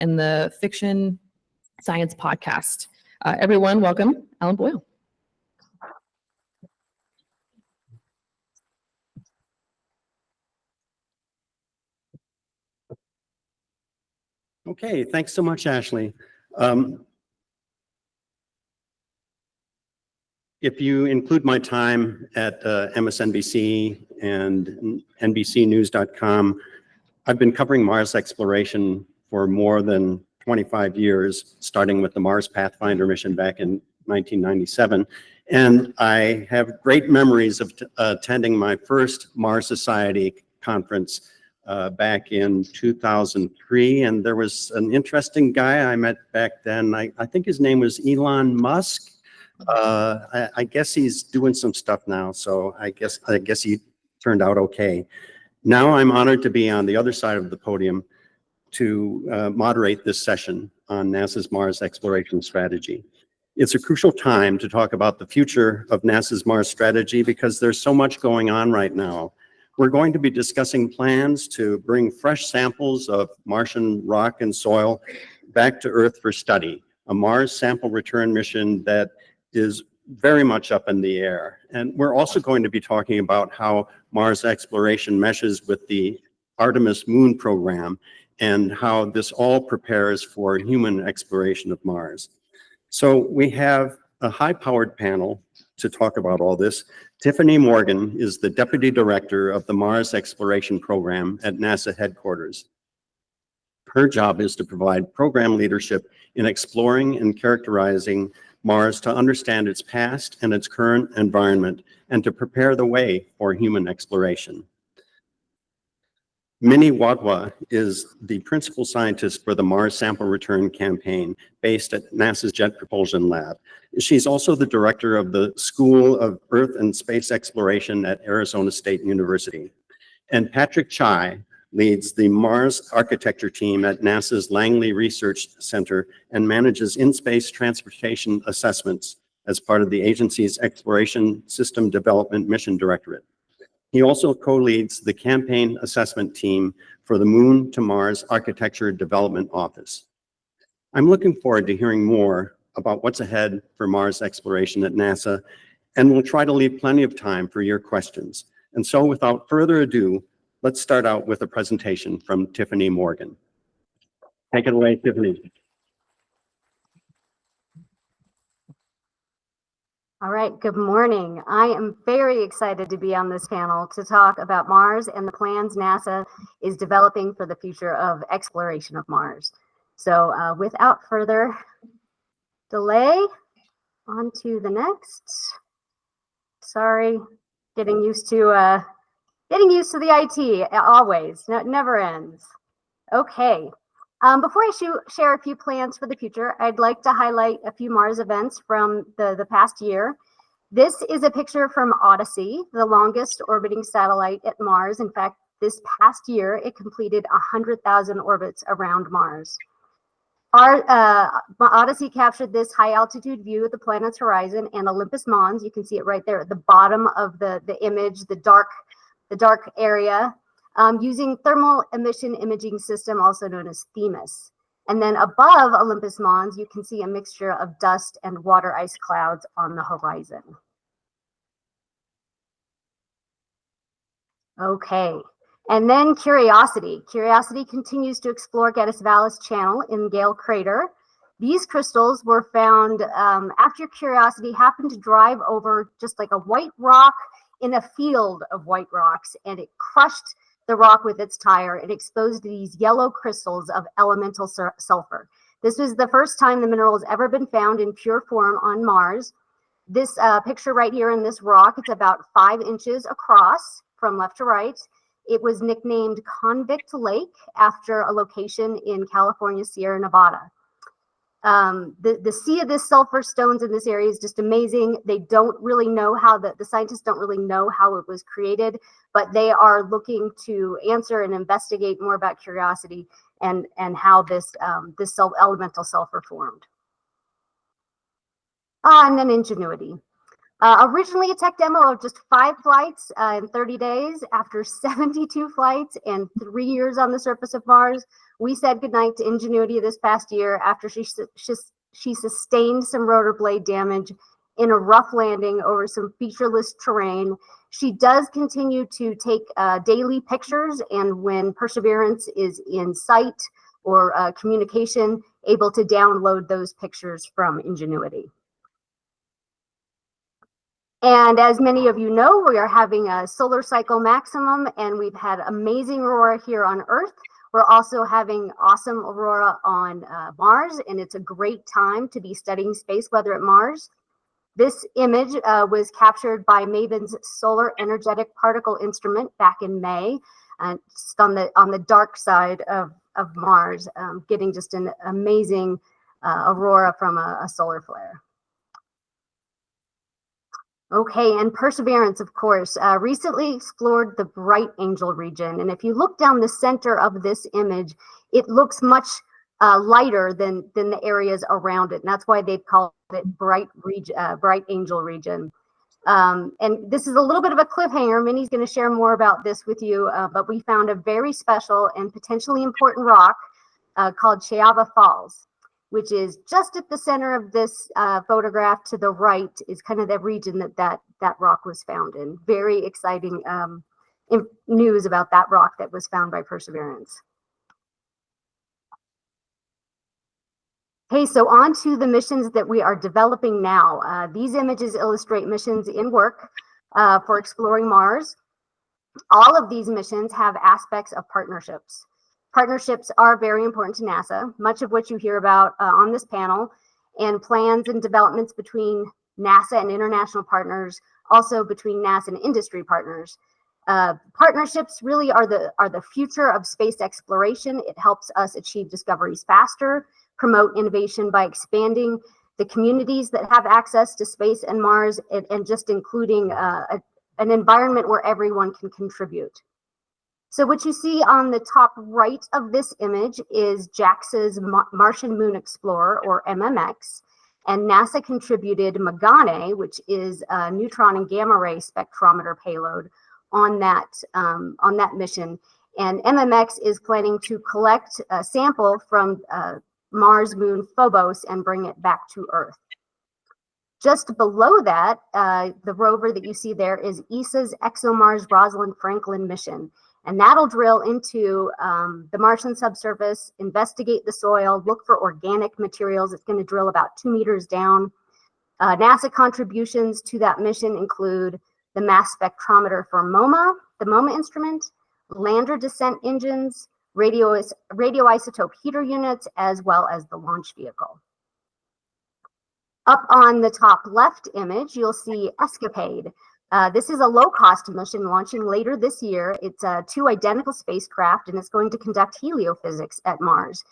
and the Fiction Science Podcast. Everyone, welcome, Alan Boyle. Okay, thanks so much, Ashley. If you include my time at MSNBC and NBCnews.com, I've been covering Mars exploration for more than 25 years, starting with the Mars Pathfinder mission back in 1997. And I have great memories of attending my first Mars Society conference back in 2003. And there was an interesting guy I met back then. I think his name was Elon Musk. I guess he's doing some stuff now, so I guess he turned out okay. Now I'm honored to be on the other side of the podium to moderate this session on NASA's Mars exploration strategy. It's a crucial time to talk about the future of NASA's Mars strategy because there's so much going on right now. We're going to be discussing plans to bring fresh samples of Martian rock and soil back to Earth for study, a Mars sample return mission that is very much up in the air. And we're also going to be talking about how Mars exploration meshes with the Artemis moon program and how this all prepares for human exploration of Mars. So we have a high-powered panel to talk about all this. Tiffany Morgan is the Deputy Director of the Mars Exploration Program at NASA headquarters. Her job is to provide program leadership in exploring and characterizing Mars to understand its past and its current environment and to prepare the way for human exploration. Minnie Wadhwa is the principal scientist for the Mars Sample Return Campaign based at NASA's Jet Propulsion Lab. She's also the director of the School of Earth and Space Exploration at Arizona State University. And Patrick Chai leads the Mars architecture team at NASA's Langley Research Center and manages in-space transportation assessments as part of the agency's Exploration System Development Mission Directorate. He also co-leads the campaign assessment team for the Moon to Mars Architecture Development Office. I'm looking forward to hearing more about what's ahead for Mars exploration at NASA, and we'll try to leave plenty of time for your questions. And so without further ado, let's start out with a presentation from Tiffany Morgan. Take it away, Tiffany. All right, good morning. I am very excited to be on this panel to talk about Mars and the plans NASA is developing for the future of exploration of Mars. So without further delay, on to the next. Sorry, getting used to the IT, always, never ends. Okay, before I share a few plans for the future, I'd like to highlight a few Mars events from the past year. This is a picture from Odyssey, the longest orbiting satellite at Mars. In fact, this past year, it completed 100,000 orbits around Mars. Our Odyssey captured this high altitude view of the planet's horizon and Olympus Mons. You can see it right there at the bottom of the image, the dark area, using thermal emission imaging system, also known as THEMIS. And then above Olympus Mons, you can see a mixture of dust and water ice clouds on the horizon. Okay, and then Curiosity. Curiosity continues to explore Geddes Vallis Channel in Gale Crater. These crystals were found after Curiosity happened to drive over just like a white rock in a field of white rocks, and it crushed the rock with its tire and exposed these yellow crystals of elemental sulfur. This was the first time the mineral has ever been found in pure form on Mars. This picture right here in this rock, it's about 5 inches across from left to right. It was nicknamed Convict Lake after a location in California, Sierra Nevada. The sea of this sulfur stones in this area is just amazing. They don't really know how the scientists don't really know how it was created, but they are looking to answer and investigate more about Curiosity and how this elemental sulfur formed. And then Ingenuity. Originally a tech demo of just 5 flights in 30 days. After 72 flights and 3 years on the surface of Mars, we said goodnight to Ingenuity this past year after she sustained some rotor blade damage in a rough landing over some featureless terrain. She does continue to take daily pictures, and when Perseverance is in sight or communication, able to download those pictures from Ingenuity. And as many of you know, we are having a solar cycle maximum, and we've had amazing aurora here on Earth. We're also having awesome aurora on Mars, and it's a great time to be studying space weather at Mars. This image was captured by MAVEN's Solar Energetic Particle Instrument back in May, just on the dark side of Mars, getting just an amazing aurora from a solar flare. Okay, and Perseverance, of course, recently explored the Bright Angel region. And if you look down the center of this image, it looks much lighter than the areas around it. And that's why they've called it Bright Angel region. And this is a little bit of a cliffhanger. Minnie's going to share more about this with you, but we found a very special and potentially important rock called Chayava Falls, which is just at the center of this photograph. To the right is kind of the region that rock was found in. Very exciting news about that rock that was found by Perseverance. Okay, so on to the missions that we are developing now. These images illustrate missions in work for exploring Mars. All of these missions have aspects of partnerships. Partnerships are very important to NASA, much of what you hear about on this panel, and plans and developments between NASA and international partners, also between NASA and industry partners. Partnerships really are the future of space exploration. It helps us achieve discoveries faster, promote innovation by expanding the communities that have access to space and Mars, and just including an environment where everyone can contribute. So what you see on the top right of this image is JAXA's Martian Moon Explorer, or MMX, and NASA contributed Magane, which is a neutron and gamma ray spectrometer payload on that mission. And MMX is planning to collect a sample from Mars moon Phobos and bring it back to Earth. Just below that, the rover that you see there is ESA's ExoMars Rosalind Franklin mission. And that'll drill into the Martian subsurface, investigate the soil, look for organic materials. It's going to drill about 2 meters down. NASA contributions to that mission include the mass spectrometer for MOMA, the MOMA instrument, lander descent engines, radioisotope heater units, as well as the launch vehicle. Up on the top left image, you'll see ESCAPADE. This is a low-cost mission launching later this year. It's 2 identical spacecraft, and it's going to conduct heliophysics at Mars.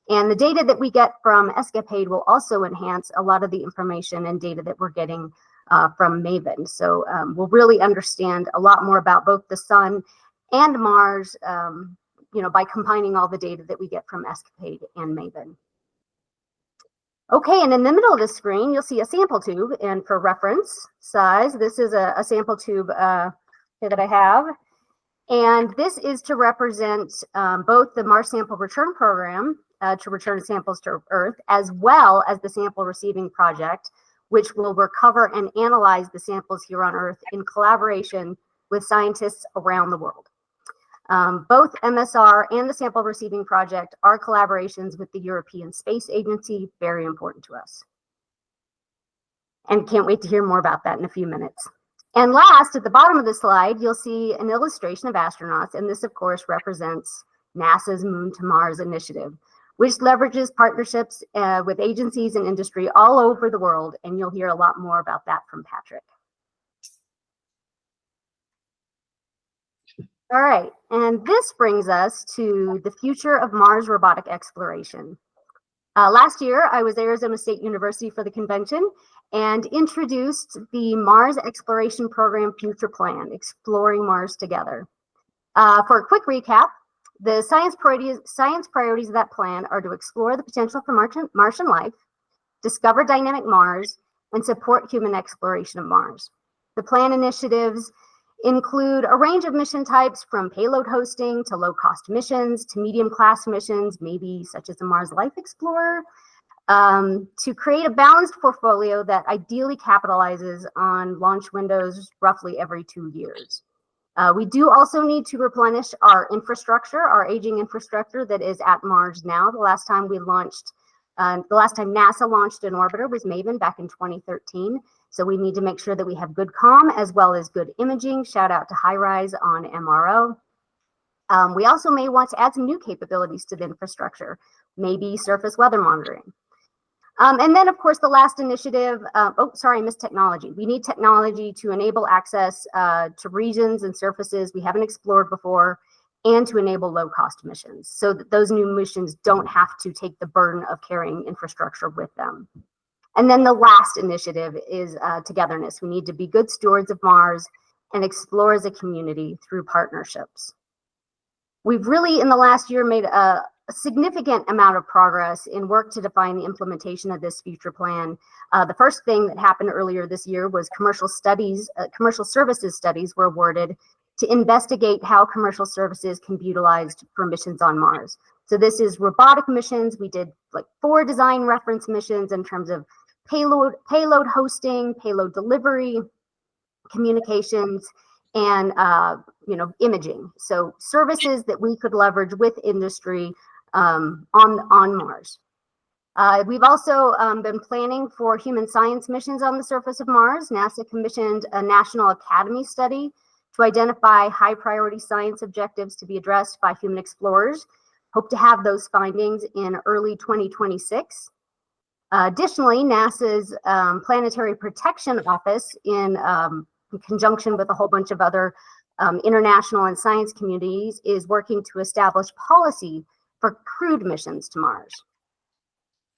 And the data that we get from ESCAPADE will also enhance a lot of the information and data that we're getting from MAVEN. So we'll really understand a lot more about both the Sun and Mars, by combining all the data that we get from ESCAPADE and MAVEN. Okay, and in the middle of the screen, you'll see a sample tube. And for reference size, this is a sample tube here that I have. And this is to represent both the Mars Sample Return Program to return samples to Earth, as well as the Sample Receiving Project, which will recover and analyze the samples here on Earth in collaboration with scientists around the world. Both MSR and the Sample Receiving Project are collaborations with the European Space Agency, very important to us. And can't wait to hear more about that in a few minutes. And last, at the bottom of the slide, you'll see an illustration of astronauts, and this, of course, represents NASA's Moon to Mars initiative, which leverages partnerships with agencies and industry all over the world, and you'll hear a lot more about that from Patrick. All right, and this brings us to the future of Mars robotic exploration. Last year, I was at Arizona State University for the convention and introduced the Mars Exploration Program Future Plan, Exploring Mars Together. For a quick recap, the science priorities of that plan are to explore the potential for Martian life, discover dynamic Mars, and support human exploration of Mars. The plan initiatives include a range of mission types from payload hosting to low-cost missions to medium-class missions, maybe such as the Mars Life Explorer, to create a balanced portfolio that ideally capitalizes on launch windows roughly every 2 years. We do also need to replenish our infrastructure, our aging infrastructure that is at Mars now. The last time NASA launched an orbiter was MAVEN back in 2013. So we need to make sure that we have good comm as well as good imaging. Shout out to HiRise on MRO. We also may want to add some new capabilities to the infrastructure, maybe surface weather monitoring. And then, of course, the last initiative, I missed technology. We need technology to enable access to regions and surfaces we haven't explored before, and to enable low-cost missions so that those new missions don't have to take the burden of carrying infrastructure with them. And then the last initiative is togetherness. We need to be good stewards of Mars and explore as a community through partnerships. We've really, in the last year, made a significant amount of progress in work to define the implementation of this future plan. The first thing that happened earlier this year was commercial services studies were awarded to investigate how commercial services can be utilized for missions on Mars. So this is robotic missions. We did like 4 design reference missions in terms of payload hosting, payload delivery, communications, and imaging. So services that we could leverage with industry on Mars. We've also been planning for human science missions on the surface of Mars. NASA commissioned a National Academy study to identify high priority science objectives to be addressed by human explorers. Hope to have those findings in early 2026. Additionally, NASA's Planetary Protection Office, in conjunction with a whole bunch of other international and science communities, is working to establish policy for crewed missions to Mars.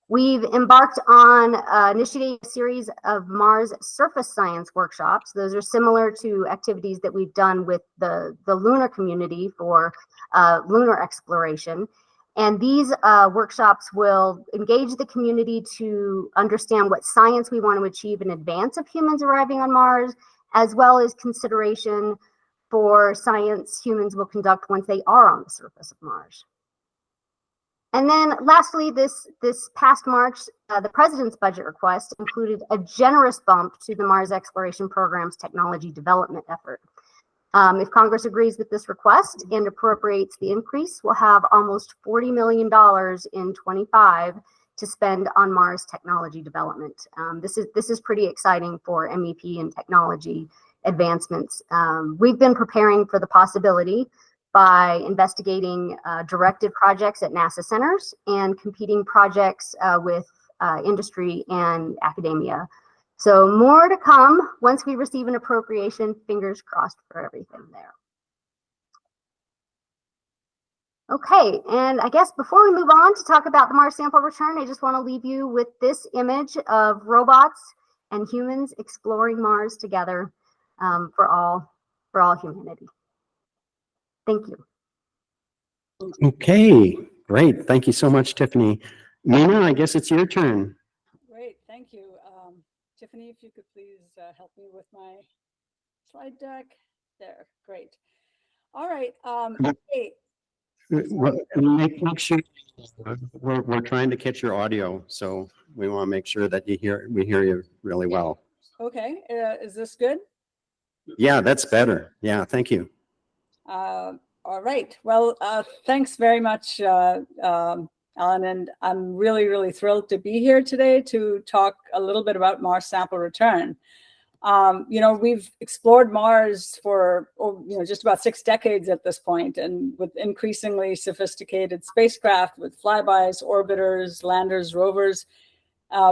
We've embarked on initiating a series of Mars surface science workshops. Those are similar to activities that we've done with the lunar community for lunar exploration. And these workshops will engage the community to understand what science we want to achieve in advance of humans arriving on Mars, as well as consideration for science humans will conduct once they are on the surface of Mars. And then lastly, this past March, the President's budget request included a generous bump to the Mars Exploration Program's technology development effort. If Congress agrees with this request and appropriates the increase, we'll have almost $40 million in 25 to spend on Mars technology development. This is pretty exciting for MEP and technology advancements. We've been preparing for the possibility by investigating directed projects at NASA centers and competing projects with industry and academia. So more to come once we receive an appropriation. Fingers crossed for everything there. Okay, and I guess before we move on to talk about the Mars sample return, I just want to leave you with this image of robots and humans exploring Mars together for all humanity. Thank you. Okay, great. Thank you so much, Tiffany. Nina, I guess it's your turn. Great, thank you. Tiffany, if you could please help me with my slide deck. There, great. All right. Hey. Make sure we're trying to catch your audio, so we want to make sure that we hear you really well. Okay, is this good? Yeah, that's better. Yeah, thank you. All right. Well, thanks very much, Alan, and I'm really, really thrilled to be here today to talk a little bit about Mars sample return. We've explored Mars for just about 6 decades at this point, and with increasingly sophisticated spacecraft, with flybys, orbiters, landers, rovers,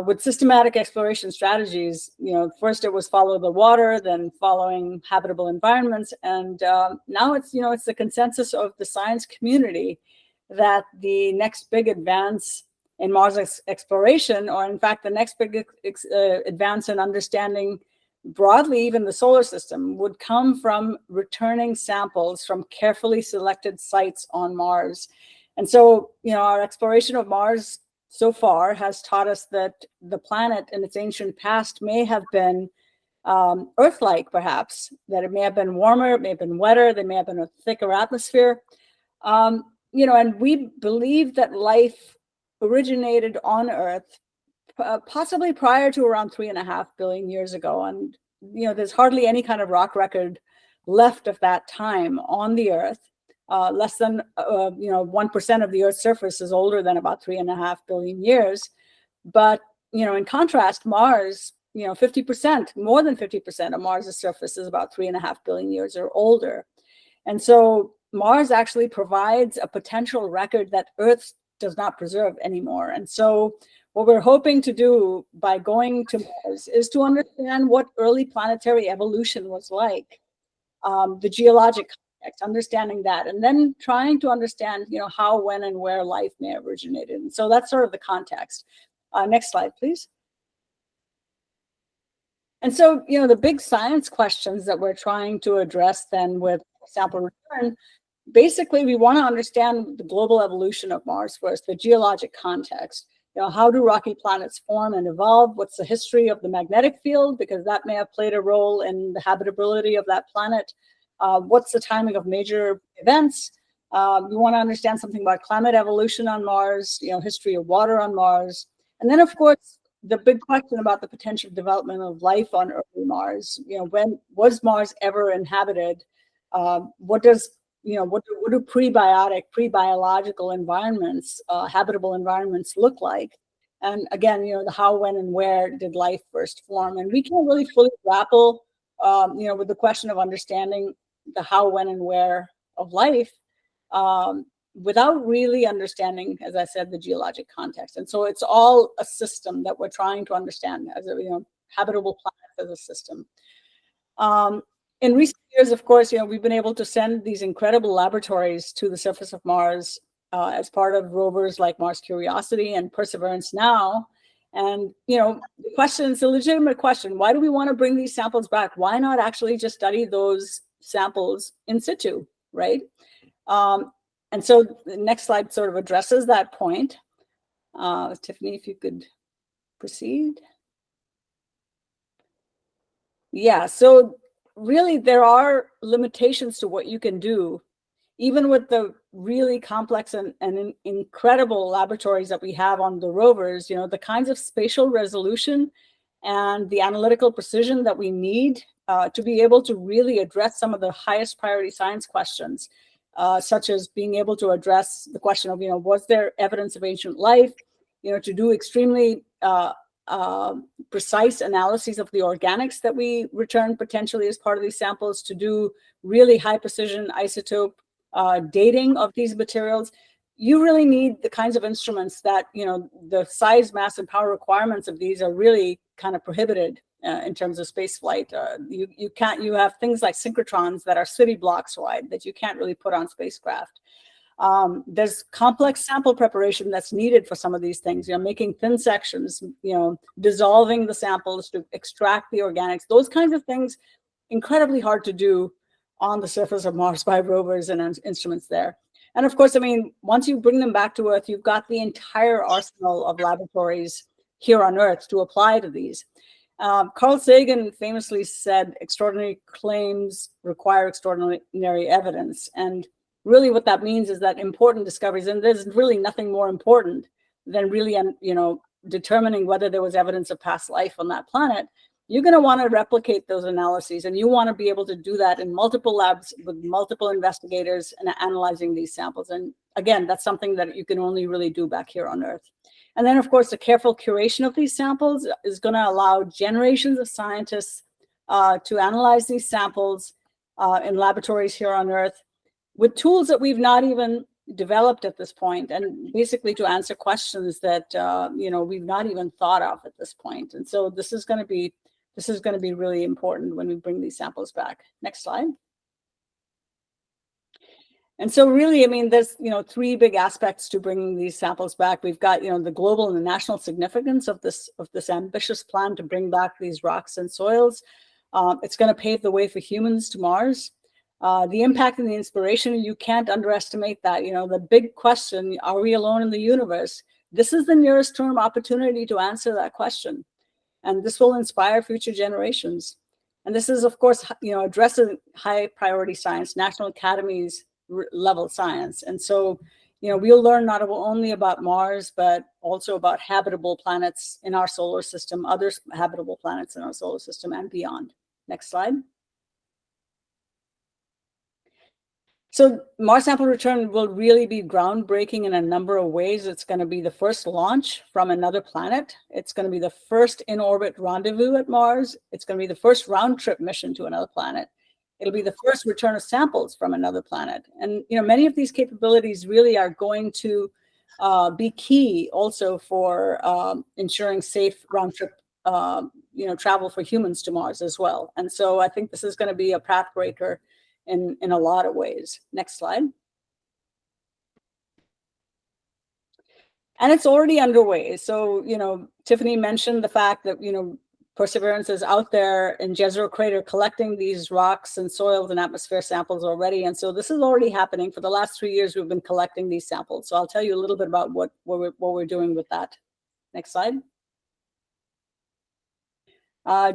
with systematic exploration strategies. First it was follow the water, then following habitable environments, and now it's the consensus of the science community that the next big advance in Mars exploration, or in fact the next big advance in understanding broadly even the solar system, would come from returning samples from carefully selected sites on Mars. And so our exploration of Mars so far has taught us that the planet in its ancient past may have been Earth-like, perhaps, that it may have been warmer, it may have been wetter, there may have been a thicker atmosphere. And we believe that life originated on Earth possibly prior to around 3.5 billion years ago. And, there's hardly any kind of rock record left of that time on the Earth. Less than 1% of the Earth's surface is older than about 3.5 billion years. But in contrast, Mars, 50%, more than 50% of Mars's surface is about 3.5 billion years or older. And so Mars actually provides a potential record that Earth does not preserve anymore. And so what we're hoping to do by going to Mars is to understand what early planetary evolution was like, the geologic context, understanding that, and then trying to understand, how, when, and where life may have originated. And so that's sort of the context. Next slide, please. And so, the big science questions that we're trying to address then with sample return, basically, we want to understand the global evolution of Mars first, the geologic context. How do rocky planets form and evolve? What's the history of the magnetic field? Because that may have played a role in the habitability of that planet. What's the timing of major events? We want to understand something about climate evolution on Mars, history of water on Mars. And then, of course, the big question about the potential development of life on early Mars. When was Mars ever inhabited? What do prebiotic, prebiological environments, habitable environments look like? And again, the how, when, and where did life first form? And we can't really fully grapple, with the question of understanding the how, when, and where of life without really understanding, as I said, the geologic context. And so it's all a system that we're trying to understand as a, habitable planet as a system. In recent years, of course, we've been able to send these incredible laboratories to the surface of Mars as part of rovers like Mars Curiosity and Perseverance now. And, the question is a legitimate question. Why do we want to bring these samples back? Why not actually just study those samples in situ, right? And so the next slide sort of addresses that point. Tiffany, if you could proceed. Yeah, so really there are limitations to what you can do, even with the really complex and incredible laboratories that we have on the rovers, the kinds of spatial resolution and the analytical precision that we need to be able to really address some of the highest priority science questions, such as being able to address the question of, was there evidence of ancient life, to do extremely precise analyses of the organics that we return potentially as part of these samples, to do really high precision isotope dating of these materials. You really need the kinds of instruments that, the size, mass, and power requirements of these are really kind of prohibited in terms of space flight. You have things like synchrotrons that are city blocks wide that you can't really put on spacecraft. There's complex sample preparation that's needed for some of these things, making thin sections, dissolving the samples to extract the organics, those kinds of things, incredibly hard to do on the surface of Mars by rovers and instruments there. And of course, once you bring them back to Earth, you've got the entire arsenal of laboratories here on Earth to apply to these. Carl Sagan famously said, extraordinary claims require extraordinary evidence. And really what that means is that important discoveries, and there's really nothing more important than really, determining whether there was evidence of past life on that planet. You're going to want to replicate those analyses, and you want to be able to do that in multiple labs with multiple investigators and analyzing these samples. And again, that's something that you can only really do back here on Earth. And then, of course, the careful curation of these samples is going to allow generations of scientists to analyze these samples in laboratories here on Earth with tools that we've not even developed at this point, and basically to answer questions that we've not even thought of at this point. And so this is going to be really important when we bring these samples back. Next slide. And so really, there's, three big aspects to bringing these samples back. We've got, the global and the national significance of this ambitious plan to bring back these rocks and soils. It's going to pave the way for humans to Mars. The impact and the inspiration, you can't underestimate that. The big question, are we alone in the universe? this is the nearest term opportunity to answer that question. And this will inspire future generations. And this is, of course, addressing high priority science, National Academies level science. And so, we'll learn not only about Mars, but also about habitable planets in our solar system, other habitable planets in our solar system and beyond. Next slide. So Mars Sample Return will really be groundbreaking in a number of ways. It's going to be the first launch from another planet. It's going to be the first in-orbit rendezvous at Mars. It's going to be the first round-trip mission to another planet. It'll be the first return of samples from another planet. And many of these capabilities really are going to be key also for ensuring safe round-trip travel for humans to Mars as well. And so I think this is going to be a path breaker in a lot of ways. Next slide. And it's already underway. So, Tiffany mentioned the fact that, Perseverance is out there in Jezero Crater collecting these rocks and soils and atmosphere samples already. And so this is already happening. For the last 3 years, we've been collecting these samples. So I'll tell you a little bit about what we're doing with that. Next slide.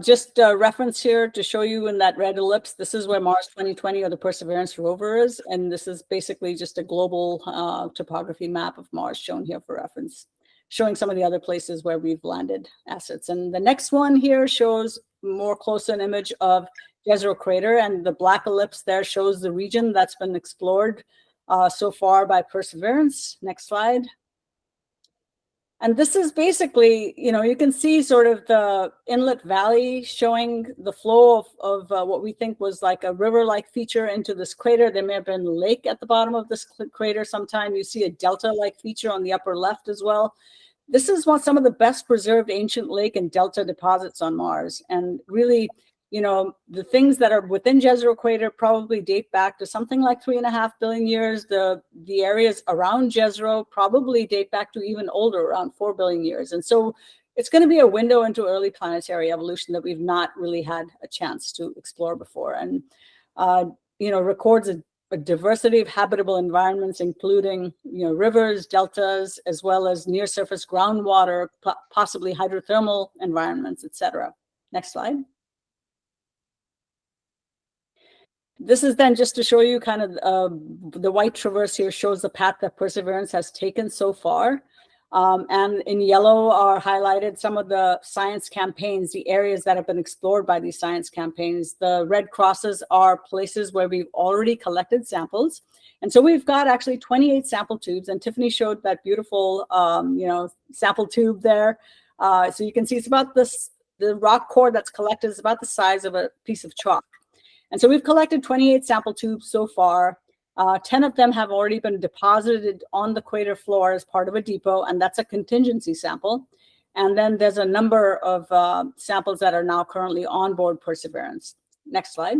Just a reference here to show you in that red ellipse, this is where Mars 2020 or the Perseverance rover is. And this is basically just a global topography map of Mars shown here for reference, showing some of the other places where we've landed assets. And the next one here shows more closer an image of Jezero Crater, and the black ellipse there shows the region that's been explored so far by Perseverance. Next slide. And this is basically, you can see sort of the inlet valley showing the flow of what we think was like a river-like feature into this crater. There may have been a lake at the bottom of this crater sometime. You see a delta-like feature on the upper left as well. This is some of the best preserved ancient lake and delta deposits on Mars. And really, the things that are within Jezero Crater probably date back to something like 3.5 billion years. The areas around Jezero probably date back to even older, around 4 billion years. And so it's going to be a window into early planetary evolution that we've not really had a chance to explore before. And, records a diversity of habitable environments, including, rivers, deltas, as well as near surface groundwater, possibly hydrothermal environments, etc. Next slide. This is then just to show you kind of the white traverse here shows the path that Perseverance has taken so far. And in yellow are highlighted some of the science campaigns, the areas that have been explored by these science campaigns. The red crosses are places where we've already collected samples. And so we've got actually 28 sample tubes, and Tiffany showed that beautiful, sample tube there. So you can see it's about this, the rock core that's collected is about the size of a piece of chalk. And so we've collected 28 sample tubes so far. 10 of them have already been deposited on the crater floor as part of a depot, and that's a contingency sample. And then there's a number of samples that are now currently on board Perseverance. Next slide.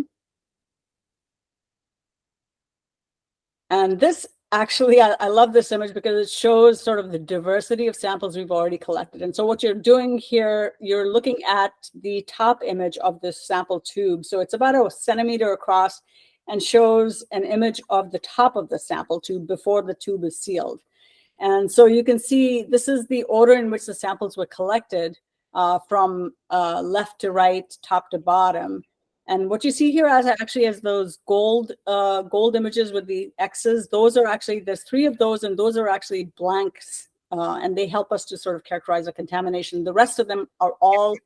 And this actually, I love this image because it shows sort of the diversity of samples we've already collected. And so what you're doing here, you're looking at the top image of this sample tube. So it's about a centimeter across and shows an image of the top of the sample tube before the tube is sealed. And so you can see this is the order in which the samples were collected from left to right, top to bottom. And what you see here actually as those gold images with the X's, those are actually, there's 3 of those, and those are actually blanks, and they help us to sort of characterize a contamination. The rest of them are all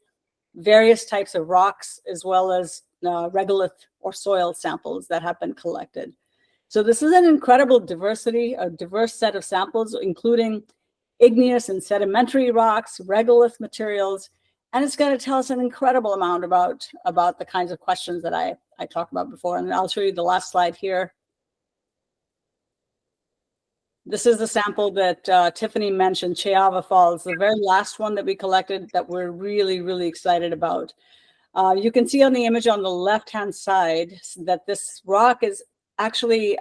various types of rocks, as well as regolith or soil samples that have been collected. So this is an incredible diversity, a diverse set of samples, including igneous and sedimentary rocks, regolith materials, and it's going to tell us an incredible amount about the kinds of questions that I talked about before. And I'll show you the last slide here. This is the sample that Tiffany mentioned, Cheava Falls, the very last one that we collected that we're really, really excited about. You can see on the image on the left-hand side that this rock is actually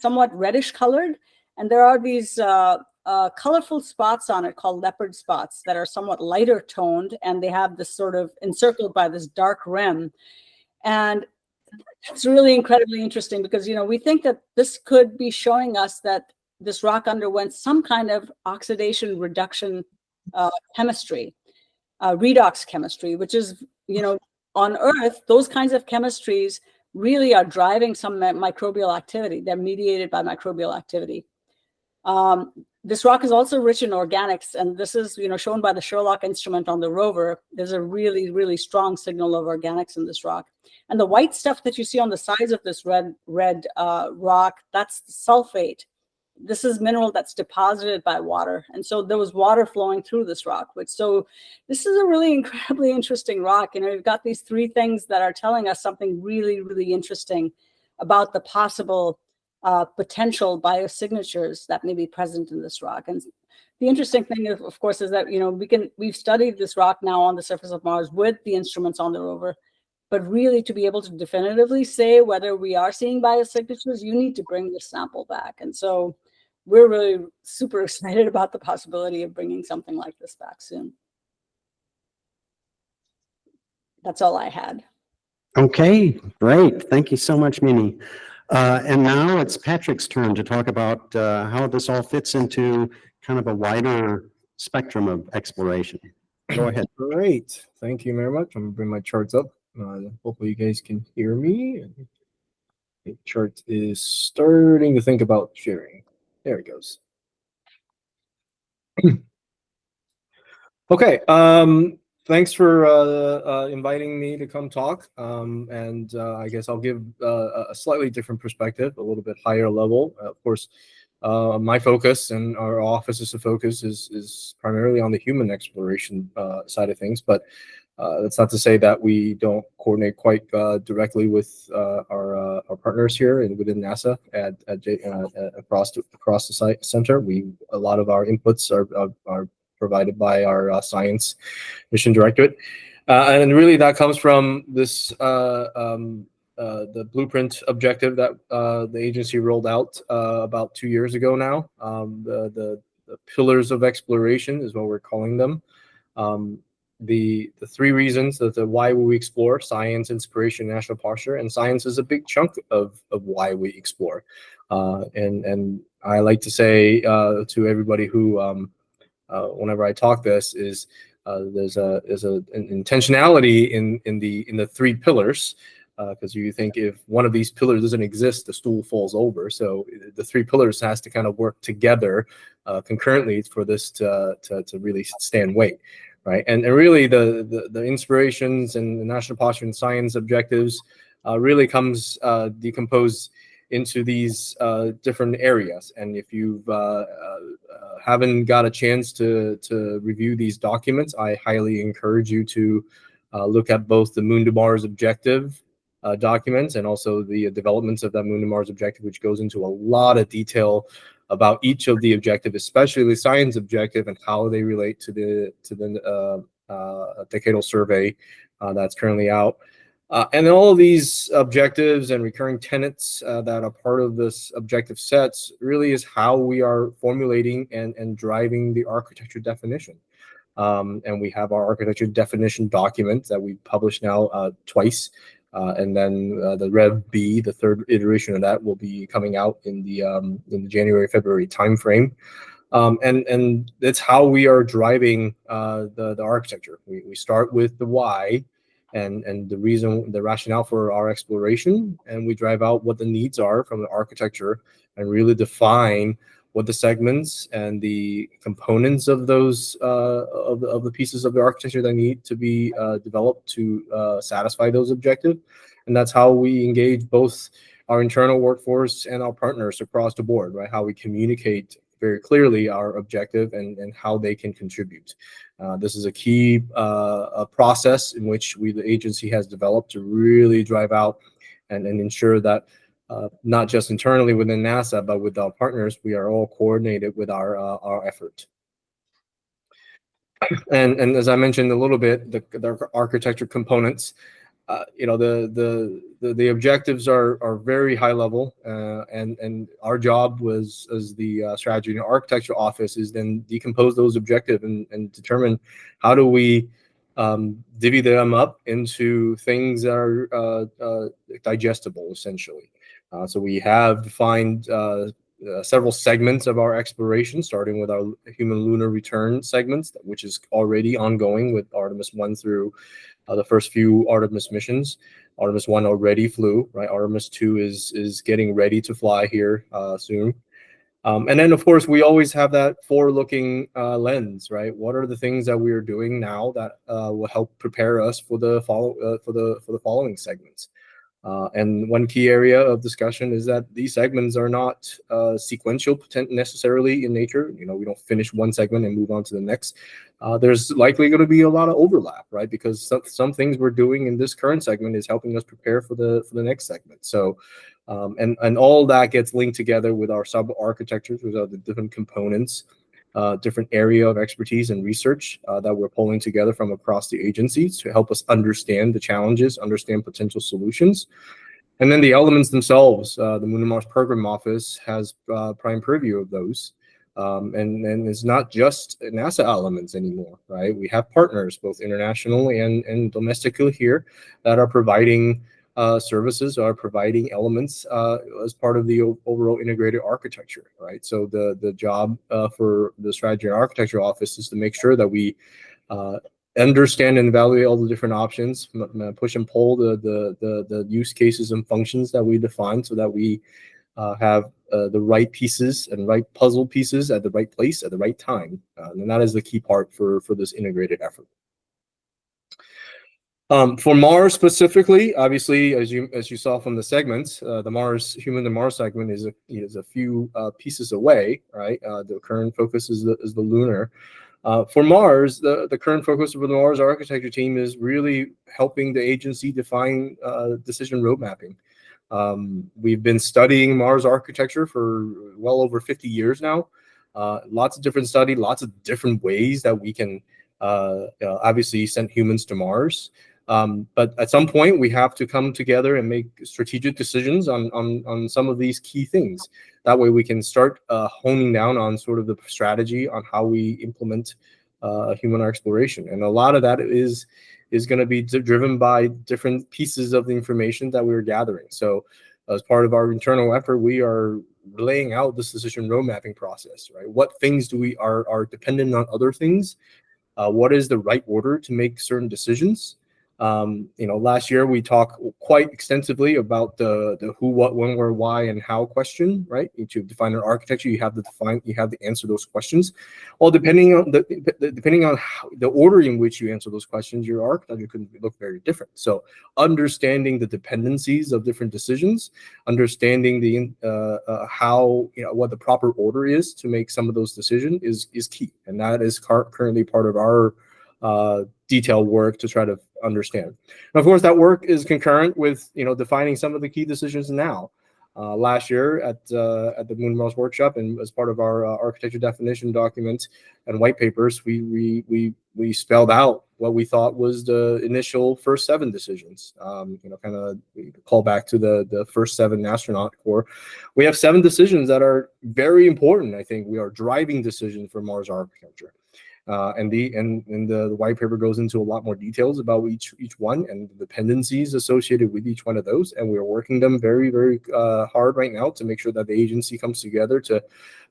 somewhat reddish colored, and there are these colorful spots on it called leopard spots that are somewhat lighter toned, and they have this sort of encircled by this dark rim. And it's really incredibly interesting because, we think that this could be showing us that this rock underwent some kind of oxidation reduction chemistry, redox chemistry, which is, on Earth, those kinds of chemistries really are driving some microbial activity. They're mediated by microbial activity. This rock is also rich in organics, and this is, shown by the Sherlock instrument on the rover. There's a really, really strong signal of organics in this rock. And the white stuff that you see on the sides of this red rock, that's sulfate. This is mineral that's deposited by water. And so there was water flowing through this rock. So this is a really incredibly interesting rock. You've got these three things that are telling us something really, really interesting about the possible potential biosignatures that may be present in this rock. And the interesting thing, of course, is that we've studied this rock now on the surface of Mars with the instruments on the rover, but really to be able to definitively say whether we are seeing biosignatures, you need to bring this sample back. And so we're really super excited about the possibility of bringing something like this back soon. That's all I had. Okay, great. Thank you so much, Mimi. And now it's Patrick's turn to talk about how this all fits into kind of a wider spectrum of exploration. Go ahead. Great. Thank you very much. I'm going to bring my charts up. Hopefully you guys can hear me. The chart is starting to think about sharing. There it goes. Okay. Thanks for inviting me to come talk. And I guess I'll give a slightly different perspective, a little bit higher level. Of course, my focus and our office's focus is primarily on the human exploration side of things, but that's not to say that we don't coordinate quite directly with our partners here and within NASA across the site center. A lot of our inputs are provided by our science mission directorate, and really that comes from this the blueprint objective that the agency rolled out about 2 years ago now. The pillars of exploration is what we're calling them. The three reasons that the why we explore: science, inspiration, national posture. And science is a big chunk of why we explore. And I like to say to everybody who whenever I talk this is there's an intentionality in the three pillars, because you think if one of these pillars doesn't exist, the stool falls over. So the three pillars has to kind of work together concurrently for this to really stand weight. Right, and really the inspirations and the national posture and science objectives really comes decomposed into these different areas. And if you haven't got a chance to review these documents, I highly encourage you to look at both the Moon to Mars objective documents and also the developments of that Moon to Mars objective, which goes into a lot of detail about each of the objectives, especially the science objective and how they relate to the decadal survey that's currently out. And all of these objectives and recurring tenets that are part of this objective sets really is how we are formulating and driving the architecture definition. And we have our architecture definition document that we publish now twice. And then the Rev B, the third iteration of that, will be coming out in the January-February timeframe. And that's how we are driving the architecture. We start with the why and the rationale for our exploration, and we drive out what the needs are from the architecture and really define what the segments and the components of those of the pieces of the architecture that need to be developed to satisfy those objectives. And that's how we engage both our internal workforce and our partners across the board, right? How we communicate very clearly our objective and how they can contribute. This is a key process in which the agency has developed to really drive out and ensure that not just internally within NASA, but with our partners, we are all coordinated with our effort. And as I mentioned a little bit, the architecture components, the objectives are very high level, and our job was as the strategy and architecture office is then decompose those objectives and determine how do we divvy them up into things that are digestible, essentially. So we have defined several segments of our exploration, starting with our human lunar return segments, which is already ongoing with Artemis 1 through the first few Artemis missions. Artemis 1 already flew, right? Artemis 2 is getting ready to fly here soon. And then, of course, we always have that forward-looking lens, right? What are the things that we are doing now that will help prepare us for the following segments? And one key area of discussion is that these segments are not sequential necessarily in nature. You know, we don't finish one segment and move on to the next. There's likely going to be a lot of overlap, right? Because some things we're doing in this current segment is helping us prepare for the next segment. So, and all that gets linked together with our sub-architectures, which are the different components, different area of expertise and research that we're pulling together from across the agencies to help us understand the challenges, understand potential solutions. And then the elements themselves, the Moon and Mars Program Office has prime purview of those. And it's not just NASA elements anymore, right? We have partners, both international and domestically here, that are providing services, are providing elements as part of the overall integrated architecture, right? So the job for the Strategy and Architecture Office is to make sure that we understand and evaluate all the different options, push and pull the use cases and functions that we define, so that we have the right pieces and right puzzle pieces at the right place at the right time. And that is the key part for this integrated effort. For Mars specifically, obviously, as you saw from the segments, the human to Mars segment is a few pieces away, right? The current focus is the lunar. For Mars, the current focus of the Mars architecture team is really helping the agency define decision road mapping. We've been studying Mars architecture for well over 50 years now. Lots of different study, lots of different ways that we can obviously send humans to Mars. But at some point, we have to come together and make strategic decisions on some of these key things. That way, we can start honing down on sort of the strategy on how we implement human exploration. And a lot of that is going to be driven by different pieces of the information that we're gathering. So as part of our internal effort, we are laying out this decision road mapping process, right? What things are dependent on other things? What is the right order to make certain decisions? Last year we talked quite extensively about the who, what, when, where, why, and how question, right? To define an architecture, you have to answer those questions. Well, depending on the order in which you answer those questions, your architecture could look very different. So, understanding the dependencies of different decisions, understanding what the proper order is to make some of those decisions is key, and that is currently part of our detailed work to try to understand. And of course, that work is concurrent with defining some of the key decisions now. Last year at the Moon Mars workshop, and as part of our architecture definition document and white papers, we spelled out what we thought was the initial first 7 decisions. Kind of call back to the first 7 astronaut corps. We have 7 decisions that are very important. I think we are driving decisions for Mars architecture. And the white paper goes into a lot more details about each one and the dependencies associated with each one of those. And we're working them very, very hard right now to make sure that the agency comes together to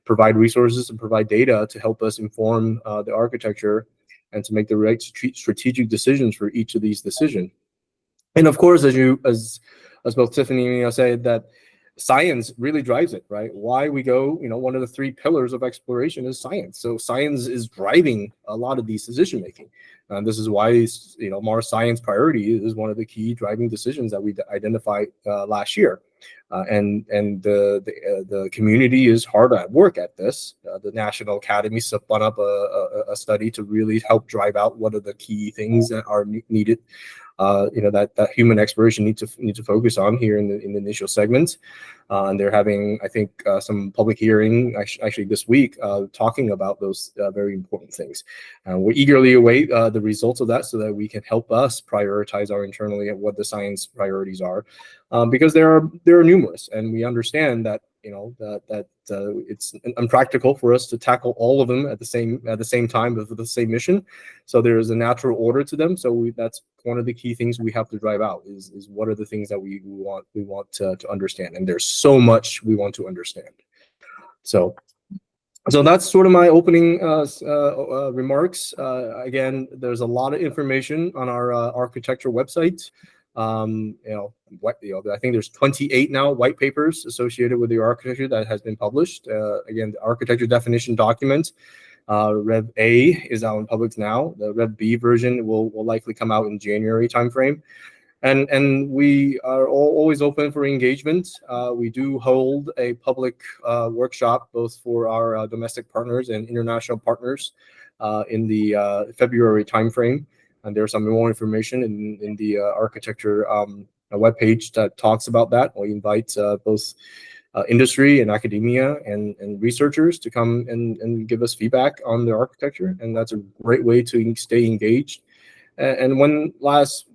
provide resources and provide data to help us inform the architecture and to make the right strategic decisions for each of these decisions. And of course, as both Tiffany and I said, that science really drives it, right? Why we go, one of the 3 pillars of exploration is science. So science is driving a lot of these decision making. This is why, Mars science priority is one of the key driving decisions that we identified last year. And the community is hard at work at this. The National Academy spun up a study to really help drive out what are the key things that are needed. That human exploration need to focus on here in the initial segments, and they're having, I think, some public hearing actually this week talking about those very important things. We eagerly await the results of that so that we can help us prioritize our internally at what the science priorities are, because there are numerous, and we understand that it's impractical for us to tackle all of them at the same time with the same mission. So there is a natural order to them. So that's one of the key things we have to drive out is what are the things that we want to understand. And there's so much we want to understand. So that's sort of my opening remarks. Again, there's a lot of information on our architecture website. I think there's 28 now white papers associated with the architecture that has been published. Again, the architecture definition document, Rev A, is out in public now. The Rev B version will likely come out in January timeframe. And we are always open for engagement. We do hold a public workshop both for our domestic partners and international partners in the February timeframe. And there's some more information in the architecture webpage that talks about that. We invite both industry and academia and researchers to come and give us feedback on the architecture. And that's a great way to stay engaged. And one last,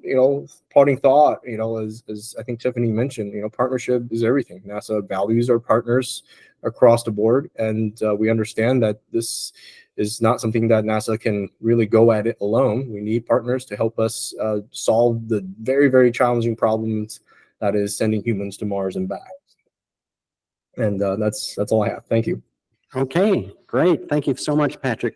parting thought, as I think Tiffany mentioned, partnership is everything. NASA values our partners across the board, and we understand that this is not something that NASA can really go at it alone. We need partners to help us solve the very, very challenging problems that is sending humans to Mars and back. And that's all I have. Thank you. Okay, great. Thank you so much, Patrick.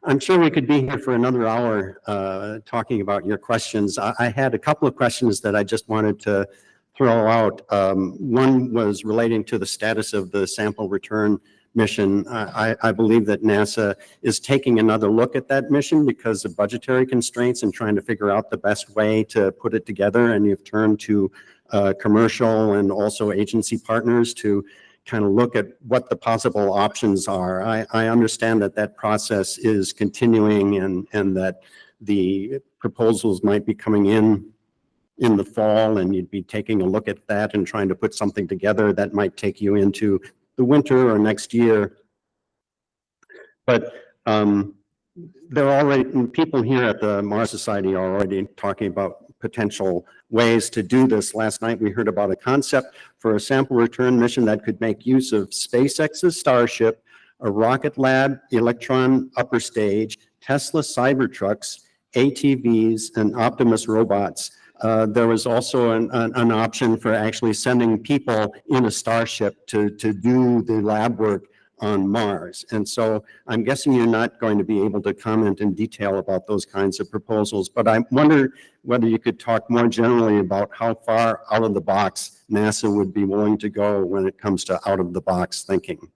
I'm sure we could be here for another hour talking about your questions. I had a couple of questions that I just wanted to throw out. One was relating to the status of the sample return mission. I believe that NASA is taking another look at that mission because of budgetary constraints and trying to figure out the best way to put it together. And you've turned to commercial and also agency partners to kind of look at what the possible options are. I understand that process is continuing and that the proposals might be coming in the fall, and you'd be taking a look at that and trying to put something together that might take you into the winter or next year. But there are already people here at the Mars Society are already talking about potential ways to do this. Last night we heard about a concept for a sample return mission that could make use of SpaceX's Starship, a Rocket Lab Electron upper stage, Tesla Cybertrucks, ATVs, and Optimus robots. There was also an option for actually sending people in a Starship to do the lab work on Mars. And so I'm guessing you're not going to be able to comment in detail about those kinds of proposals, but I wonder whether you could talk more generally about how far out of the box NASA would be willing to go when it comes to out of the box thinking.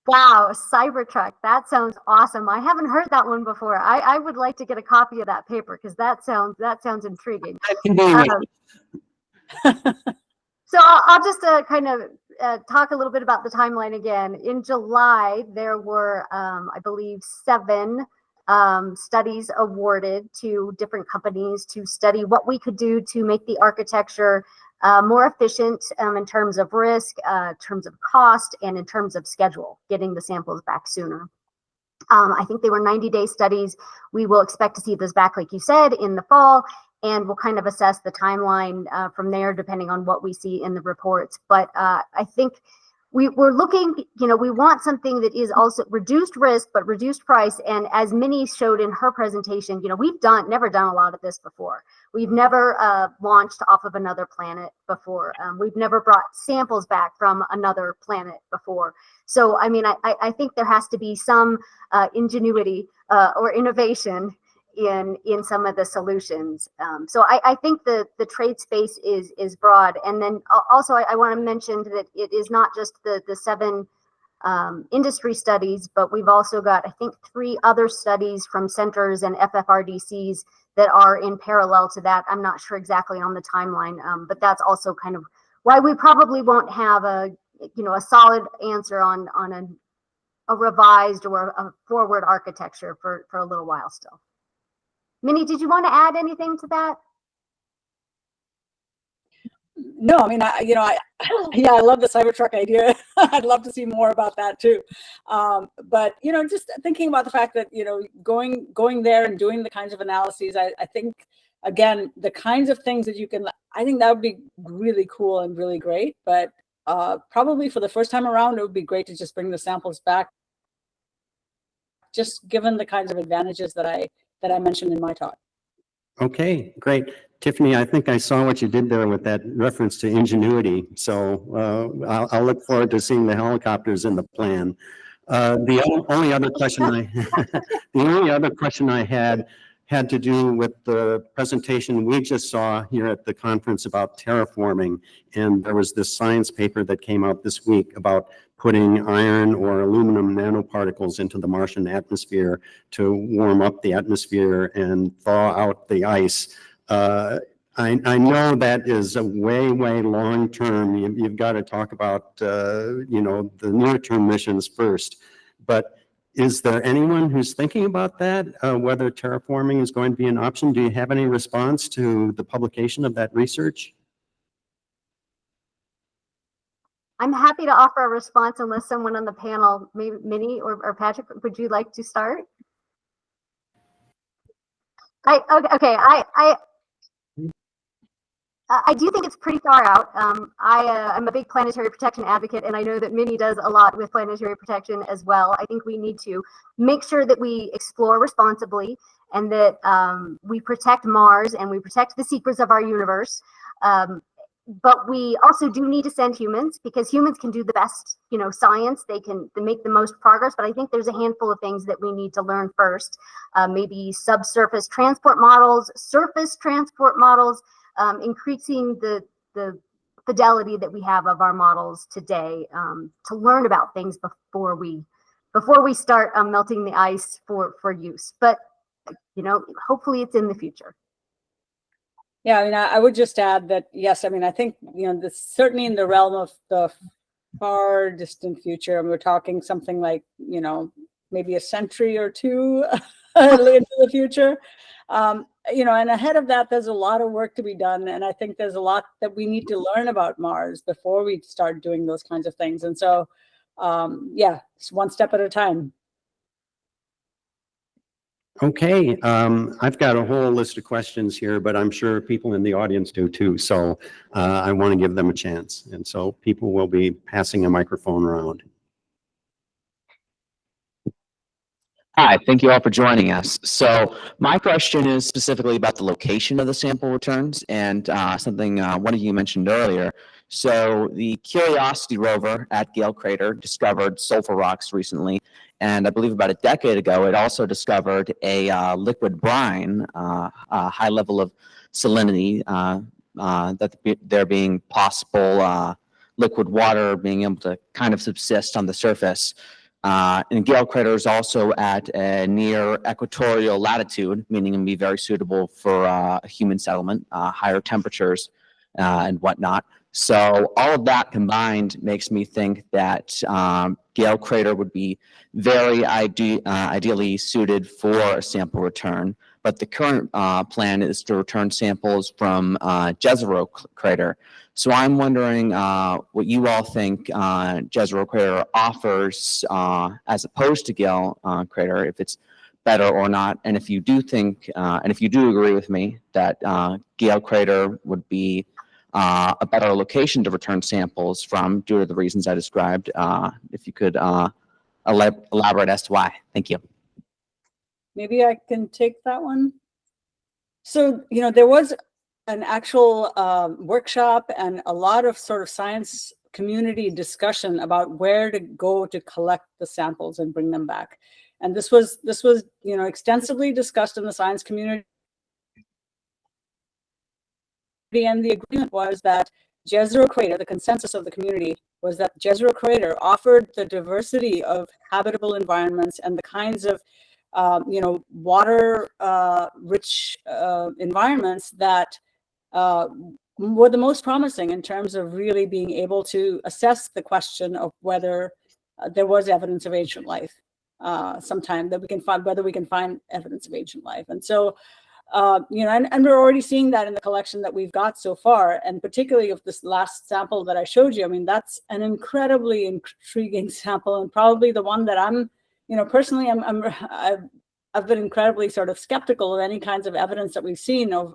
Wow, Cybertruck, that sounds awesome. I haven't heard that one before. I would like to get a copy of that paper because that sounds intriguing. So I'll just kind of talk a little bit about the timeline again. In July, there were, I believe, 7 studies awarded to different companies to study what we could do to make the architecture more efficient in terms of risk, in terms of cost, and in terms of schedule, getting the samples back sooner. I think they were 90-day studies. We will expect to see those back, like you said, in the fall, and we'll kind of assess the timeline from there, depending on what we see in the reports. But I think we're looking, we want something that is also reduced risk, but reduced price. And as Minnie showed in her presentation, we've never done a lot of this before. We've never launched off of another planet before. We've never brought samples back from another planet before. So, I mean, I think there has to be some ingenuity or innovation in some of the solutions. So I think the trade space is broad. And then also I want to mention that it is not just the 7 industry studies, but we've also got, I think, 3 other studies from centers and FFRDCs that are in parallel to that. I'm not sure exactly on the timeline, but that's also kind of why we probably won't have a solid answer on a revised or a forward architecture for a little while still. Minnie, did you want to add anything to that? No, I mean, I love the Cybertruck idea. I'd love to see more about that too. But just thinking about the fact that going there and doing the kinds of analyses, I think again the kinds of things that you can. I think that would be really cool and really great. But probably for the first time around, it would be great to just bring the samples back, just given the kinds of advantages that I mentioned in my talk. Okay, great. Tiffany, I think I saw what you did there with that reference to ingenuity. So I'll look forward to seeing the helicopters in the plan. Only other question the only other question I had to do with the presentation we just saw here at the conference about terraforming. And there was this science paper that came out this week about putting iron or aluminum nanoparticles into the Martian atmosphere to warm up the atmosphere and thaw out the ice. I know that is a way long term. You've got to talk about the near term missions first. But is there anyone who's thinking about that? Whether terraforming is going to be an option? Do you have any response to the publication of that research? I'm happy to offer a response unless someone on the panel, maybe Minnie or Patrick, would you like to start? I do think it's pretty far out. I'm a big planetary protection advocate, and I know that Minnie does a lot with planetary protection as well. I think we need to make sure that we explore responsibly and that we protect Mars and we protect the secrets of our universe. But we also do need to send humans, because humans can do the best, science. They make the most progress. But I think there's a handful of things that we need to learn first. Maybe subsurface transport models, surface transport models, increasing the fidelity that we have of our models today, to learn about things before we start melting the ice for use. But hopefully it's in the future. Yeah, I mean, I would just add that, yes, I mean, I think, this certainly in the realm of the far distant future, and we're talking something like, maybe a century or two into the future. And ahead of that, there's a lot of work to be done. And I think there's a lot that we need to learn about Mars before we start doing those kinds of things. And so, yeah, it's one step at a time. Okay, I've got a whole list of questions here, but I'm sure people in the audience do too. So I want to give them a chance. And so people will be passing a microphone around. Hi, thank you all for joining us. So my question is specifically about the location of the sample returns and something one of you mentioned earlier. So the Curiosity rover at Gale Crater discovered sulfur rocks recently, and I believe about a decade ago it also discovered a liquid brine, a high level of salinity, that there being possible liquid water being able to kind of subsist on the surface. And Gale Crater is also at a near equatorial latitude, meaning it can be very suitable for a human settlement, higher temperatures and whatnot. So all of that combined makes me think that Gale Crater would be very ideally suited for a sample return. But the current plan is to return samples from Jezero Crater. So I'm wondering what you all think Jezero Crater offers as opposed to Gale Crater, if it's better or not. And if you do think, and if you do agree with me that Gale Crater would be a better location to return samples from due to the reasons I described, if you could elaborate as to why. Thank you. Maybe I can take that one. So, there was an actual workshop and a lot of sort of science community discussion about where to go to collect the samples and bring them back. And this was extensively discussed in the science community. And the agreement was that Jezero Crater, the consensus of the community was that Jezero Crater offered the diversity of habitable environments and the kinds of water rich environments that were the most promising in terms of really being able to assess the question of whether there was evidence of ancient life sometime, that we can find whether we can find evidence of ancient life. And so and we're already seeing that in the collection that we've got so far, and particularly of this last sample that I showed you. I mean, that's an incredibly intriguing sample, and probably the one that I'm, personally, I've been incredibly sort of skeptical of any kinds of evidence that we've seen of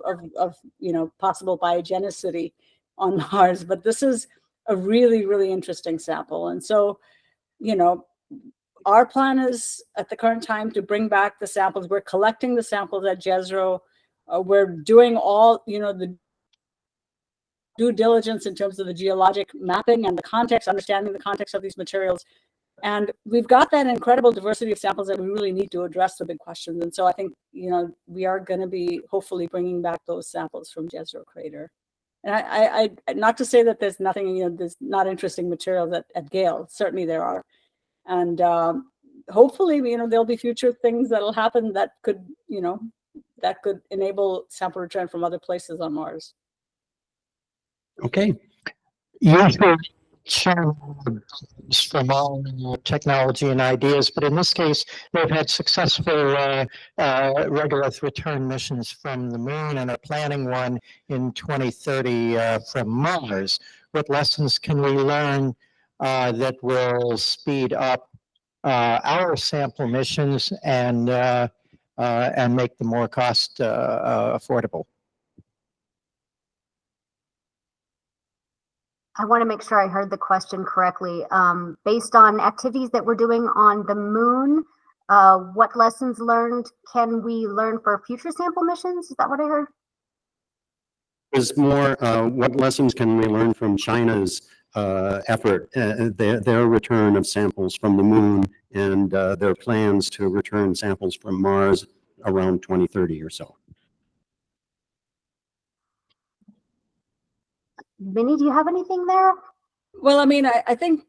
possible biogenicity on Mars. But this is a really, really interesting sample. And so, our plan is at the current time to bring back the samples. We're collecting the samples at Jezero. we're doing all, the due diligence in terms of the geologic mapping and the context, understanding the context of these materials. And we've got that incredible diversity of samples that we really need to address the big questions. And so I think, we are going to be hopefully bringing back those samples from Jezero Crater. And I not to say that there's nothing, there's not interesting materials at Gale. Certainly there are. And hopefully, there'll be future things that'll happen that could, that could enable sample return from other places on Mars. Okay. Usually share from all technology and ideas, but in this case, they've had successful regolith return missions from the moon and are planning one in 2030 from Mars. What lessons can we learn that will speed up our sample missions and make them more cost affordable? I want to make sure I heard the question correctly. Based on activities that we're doing on the moon, what lessons learned can we learn for future sample missions? Is that what I heard? Is more, what lessons can we learn from China's effort, their return of samples from the moon and their plans to return samples from Mars around 2030 or so? Vinny, do you have anything there? Well, I mean, I think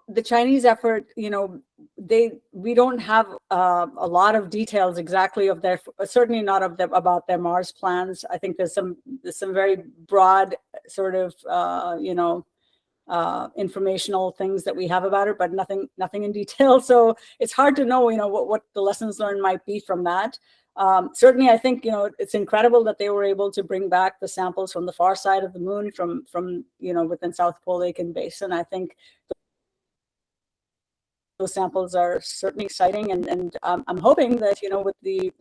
the Chinese effort, we don't have a lot of details exactly of their, certainly not of them about their Mars plans. I think there's some very broad sort of, informational things that we have about it, but nothing in detail. So it's hard to know, what the lessons learned might be from that. Certainly, I think, it's incredible that they were able to bring back the samples from the far side of the moon from within South Pole Lake and Basin. I think those samples are certainly exciting, and I'm hoping that, with the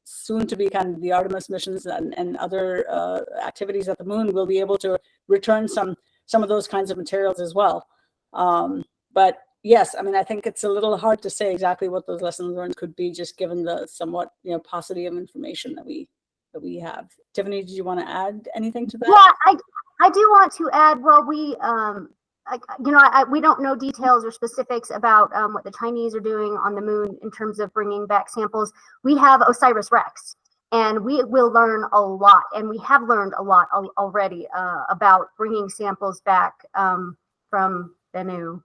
soon to be kind of the Artemis missions and other activities at the moon, we'll be able to return some of those kinds of materials as well. But yes, I mean, I think it's a little hard to say exactly what those lessons learned could be, just given the somewhat, paucity of information that we have. Tiffany, did you want to add anything to that? Yeah, I do want to add. Well, we we don't know details or specifics about what the Chinese are doing on the moon in terms of bringing back samples. We have OSIRIS-REx, and we will learn a lot, and we have learned a lot already about bringing samples back from Bennu.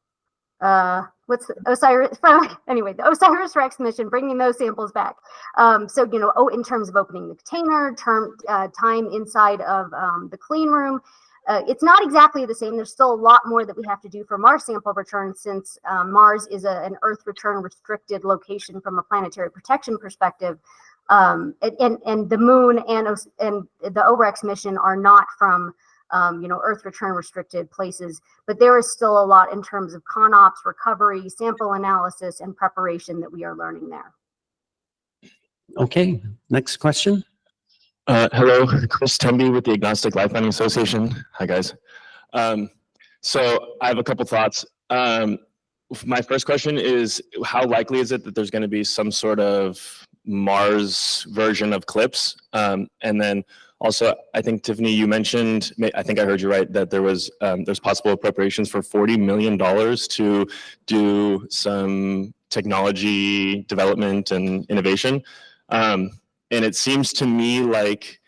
What's the Osiris from? Anyway, the OSIRIS-REx mission, bringing those samples back. So in terms of opening the container, time inside of the clean room. It's not exactly the same. There's still a lot more that we have to do for Mars sample return, since Mars is an Earth return restricted location from a planetary protection perspective. And the moon and the OREX mission are not from Earth return restricted places, but there is still a lot in terms of CONOPS, recovery, sample analysis, and preparation that we are learning there. Okay, next question. Hello, Chris Temby with the Agnostic Life Finding Association. Hi, guys. So I have a couple thoughts. My first question is, how likely is it that there's going to be some sort of Mars version of CLIPS? And then also, I think, Tiffany, you mentioned, I think I heard you right, that there's possible appropriations for $40 million to do some technology development and innovation. And it seems to me like,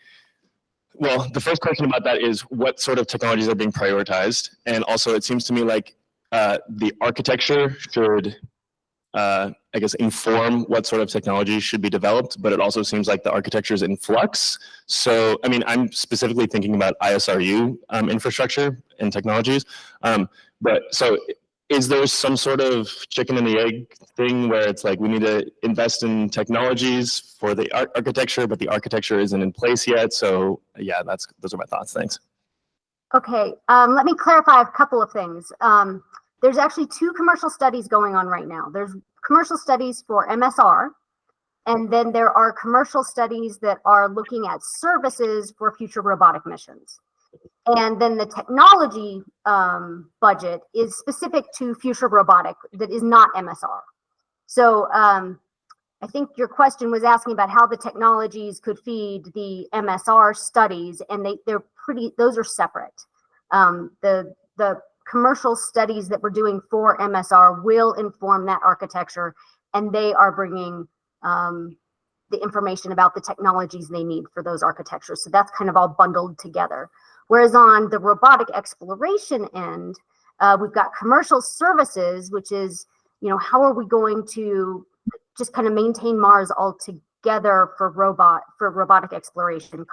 well, the first question about that is what sort of technologies are being prioritized? And also it seems to me like the architecture should, I guess, inform what sort of technology should be developed, but it also seems like the architecture is in flux. So, I mean, I'm specifically thinking about ISRU infrastructure and technologies. But so is there some sort of chicken and the egg thing where it's like we need to invest in technologies for the architecture, but the architecture isn't in place yet? So yeah, those are my thoughts. Thanks. Okay, let me clarify a couple of things. There's actually two commercial studies going on right now. There's commercial studies for MSR, and then there are commercial studies that are looking at services for future robotic missions. And then the technology budget is specific to future robotic that is not MSR. So I think your question was asking about how the technologies could feed the MSR studies, and those are separate. The commercial studies that we're doing for MSR will inform that architecture, and they are bringing the information about the technologies they need for those architectures. So that's kind of all bundled together. Whereas on the robotic exploration end, we've got commercial services, which is, how are we going to just kind of maintain Mars altogether for robotic exploration,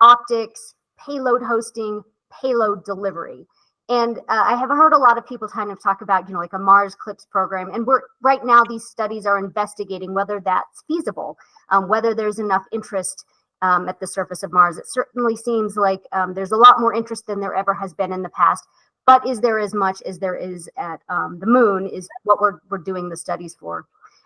optics, payload hosting, payload delivery. And I have heard a lot of people kind of talk about, like a Mars CLIPS program. And right now, these studies are investigating whether that's feasible, whether there's enough interest at the surface of Mars. It certainly seems like there's a lot more interest than there ever has been in the past. But is there as much as there is at the moon is what we're doing the studies for.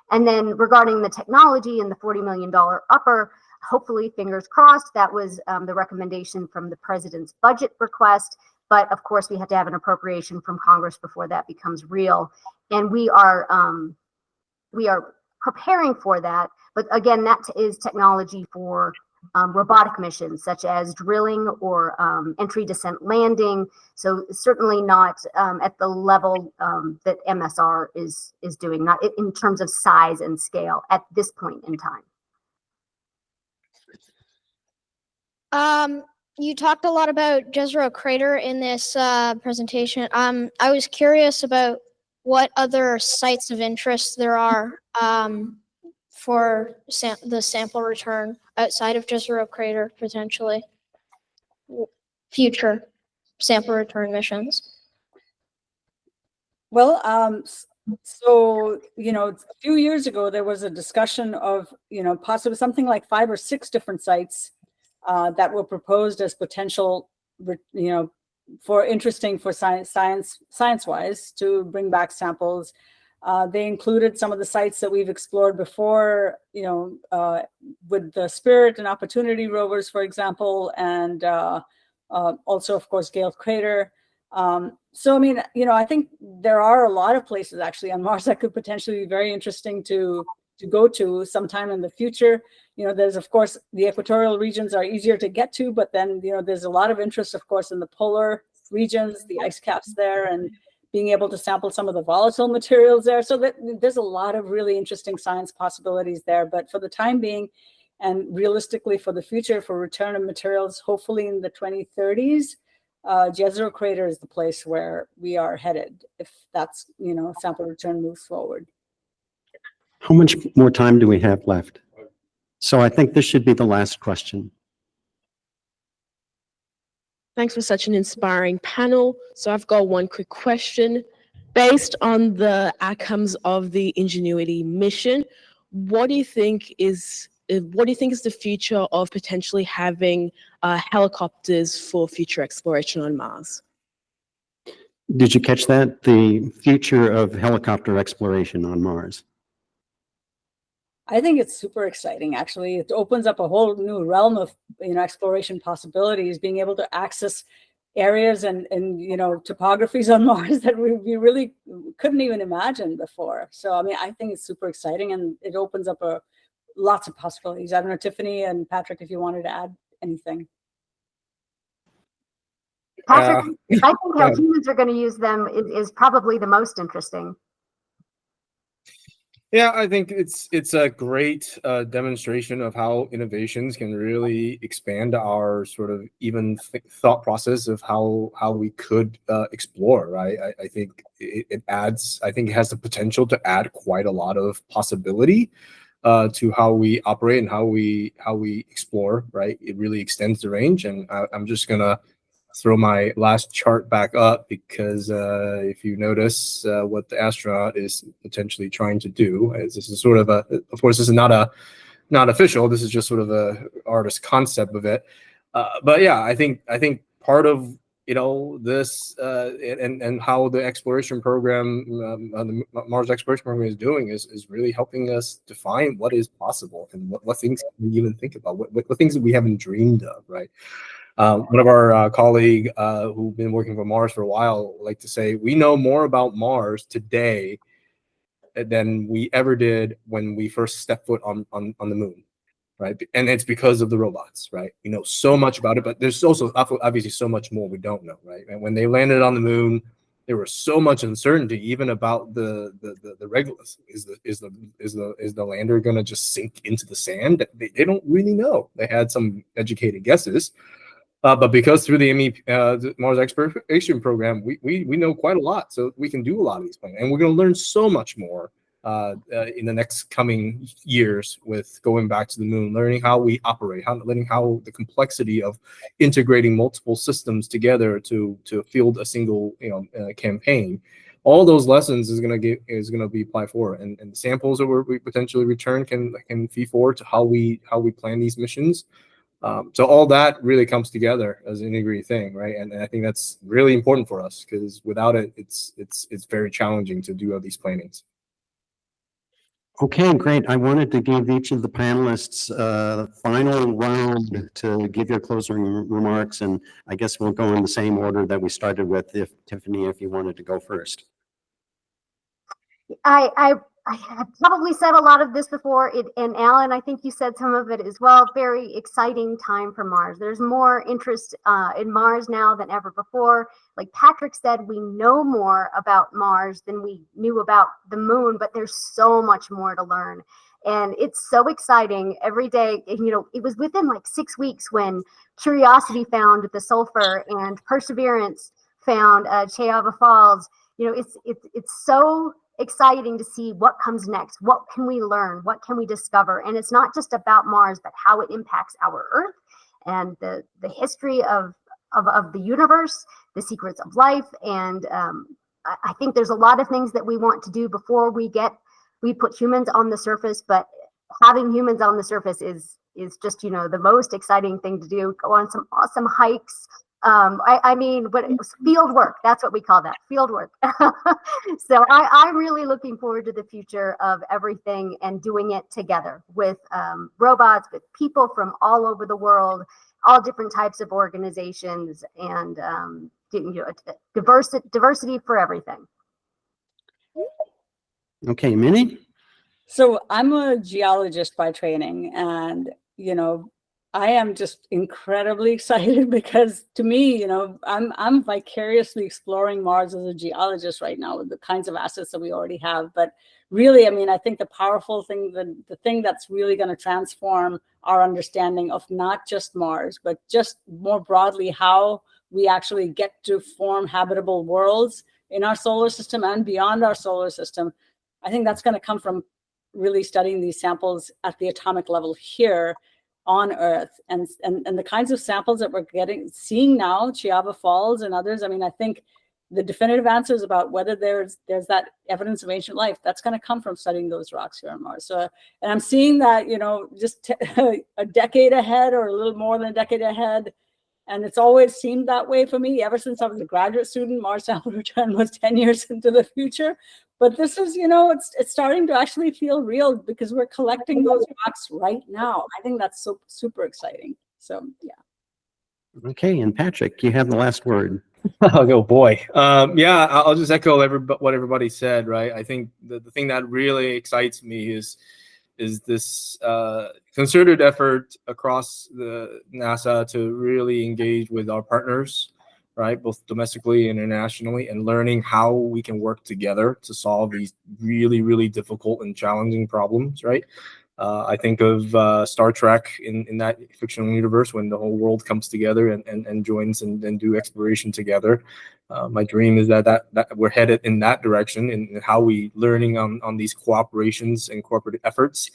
And then regarding the technology and the $40 million upper, hopefully, fingers crossed, that was the recommendation from the president's budget request. But of course, we have to have an appropriation from Congress before that becomes real. And we are preparing for that. But again, that is technology for robotic missions, such as drilling or entry, descent, landing. So certainly not at the level that MSR is doing, not in terms of size and scale at this point in time. You talked a lot about Jezero Crater in this presentation. I was curious about what other sites of interest there are for the sample return outside of Jezero Crater, potentially future sample return missions. Well, so, a few years ago, there was a discussion of, possibly something like 5 or 6 different sites that were proposed as potential, for interesting for science-wise to bring back samples. They included some of the sites that we've explored before, with the Spirit and Opportunity rovers, for example, and also, of course, Gale Crater. So, I mean, I think there are a lot of places actually on Mars that could potentially be very interesting to go to sometime in the future. There's, of course, the equatorial regions are easier to get to, but then, there's a lot of interest, of course, in the polar regions, the ice caps there, and being able to sample some of the volatile materials there. So that there's a lot of really interesting science possibilities there. But for the time being, and realistically for the future, for return of materials, hopefully in the 2030s, Jezero Crater is the place where we are headed if that's, sample return moves forward. How much more time do we have left? So I think this should be the last question. Thanks for such an inspiring panel. So I've got one quick question. Based on the outcomes of the Ingenuity mission, what do you think is the future of potentially having helicopters for future exploration on Mars? Did you catch that? The future of helicopter exploration on Mars. I think it's super exciting, actually. It opens up a whole new realm of, exploration possibilities, being able to access areas and topographies on Mars that we really couldn't even imagine before. So, I mean, I think it's super exciting, and it opens up lots of possibilities. I don't know, Tiffany and Patrick, if you wanted to add anything. Patrick, I think how humans are going to use them is probably the most interesting. Yeah, I think it's a great demonstration of how innovations can really expand our sort of even thought process of how we could explore, right? I think it adds, I think it has the potential to add quite a lot of possibility to how we operate and how we explore, right? It really extends the range, and I'm just gonna throw my last chart back up because if you notice what the astronaut is potentially trying to do, is this is sort of of course, this is not official. This is just sort of a artist concept of it. But yeah, I think part of this and how the exploration program, the Mars exploration program is doing is really helping us define what is possible and what things we even think about, what things that we haven't dreamed of, right? One of our colleague who've been working for Mars for a while like to say, we know more about Mars today than we ever did when we first stepped foot on the moon, right? And it's because of the robots, right? We know so much about it, but there's also obviously so much more we don't know, right? And when they landed on the moon, there was so much uncertainty, even about the regolith. Is the lander going to just sink into the sand? They don't really know. They had some educated guesses, but because through the Mars Exploration Program, we know quite a lot, so we can do a lot of these plans, and we're going to learn so much more in the next coming years with going back to the moon, learning how we operate, learning how the complexity of integrating multiple systems together to field a single campaign. All those lessons is going to be applied for, and the samples that we potentially return can feed forward to how we plan these missions. So all that really comes together as an integrated thing, right? And I think that's really important for us, because without it, it's very challenging to do all these plannings. Okay, great. I wanted to give each of the panelists a final round to give your closing remarks, and I guess we'll go in the same order that we started with. If Tiffany, if you wanted to go first. I have probably said a lot of this before, and Alan, I think you said some of it as well. Very exciting time for Mars. There's more interest in Mars now than ever before. Like Patrick said, we know more about Mars than we knew about the moon, but there's so much more to learn. And it's so exciting every day. It was within like 6 weeks when Curiosity found the sulfur and Perseverance found Chayava Falls. It's so exciting to see what comes next. What can we learn? What can we discover? And it's not just about Mars, but how it impacts our Earth and the history of the universe, the secrets of life. And I think there's a lot of things that we want to do before we put humans on the surface, but having humans on the surface is just, the most exciting thing to do. Go on some awesome hikes. But it was field work. That's what we call that, field work. So I'm really looking forward to the future of everything and doing it together with robots, with people from all over the world, all different types of organizations, and diversity for everything. Okay, Minnie? So I'm a geologist by training, and I am just incredibly excited because, to me, I'm vicariously exploring Mars as a geologist right now with the kinds of assets that we already have. But really, I think the powerful thing, the thing that's really going to transform our understanding of not just Mars, but just more broadly how we actually get to form habitable worlds in our solar system and beyond our solar system, I think that's going to come from really studying these samples at the atomic level here on Earth, and the kinds of samples that we're seeing now, Chayava Falls and others. I think the definitive answers about whether there's that evidence of ancient life, that's going to come from studying those rocks here on Mars. So, and I'm seeing that, just a decade ahead, or a little more than a decade ahead. And it's always seemed that way for me ever since I was a graduate student. Mars sample return was 10 years into the future. But this is, it's starting to actually feel real because we're collecting those rocks right now. I think that's so super exciting. So, yeah. Okay, and Patrick, you have the last word. Oh boy. I'll just echo what everybody said, right? I think the thing that really excites me is this concerted effort across the NASA to really engage with our partners, right, both domestically and internationally, and learning how we can work together to solve these really, really difficult and challenging problems, right? I think of Star Trek in that fictional universe, when the whole world comes together and joins and do exploration together. My dream is that we're headed in that direction, in how we learning on these cooperations and cooperative efforts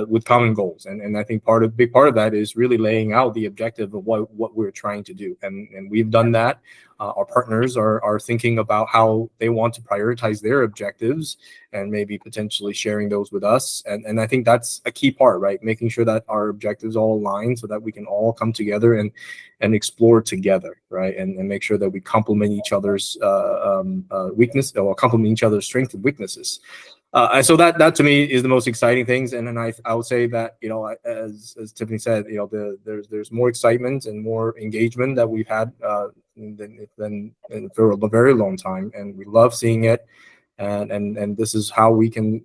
with common goals. And I think big part of that is really laying out the objective of what we're trying to do. And we've done that. Our partners are thinking about how they want to prioritize their objectives and maybe potentially sharing those with us. And I think that's a key part, right? Making sure that our objectives all align so that we can all come together and explore together, right? And make sure that we complement each other's weakness, or complement each other's strengths and weaknesses. So that to me is the most exciting things. And then I would say that, as Tiffany said, there's more excitement and more engagement that we've had than for a very long time, and we love seeing it. And this is how we can,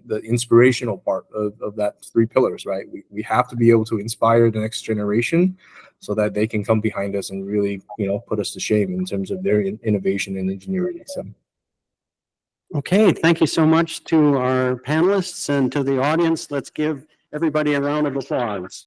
the inspirational part of that 3 pillars, right? We have to be able to inspire the next generation so that they can come behind us and really, put us to shame in terms of their innovation and ingenuity. So. Okay, thank you so much to our panelists and to the audience. Let's give everybody a round of applause.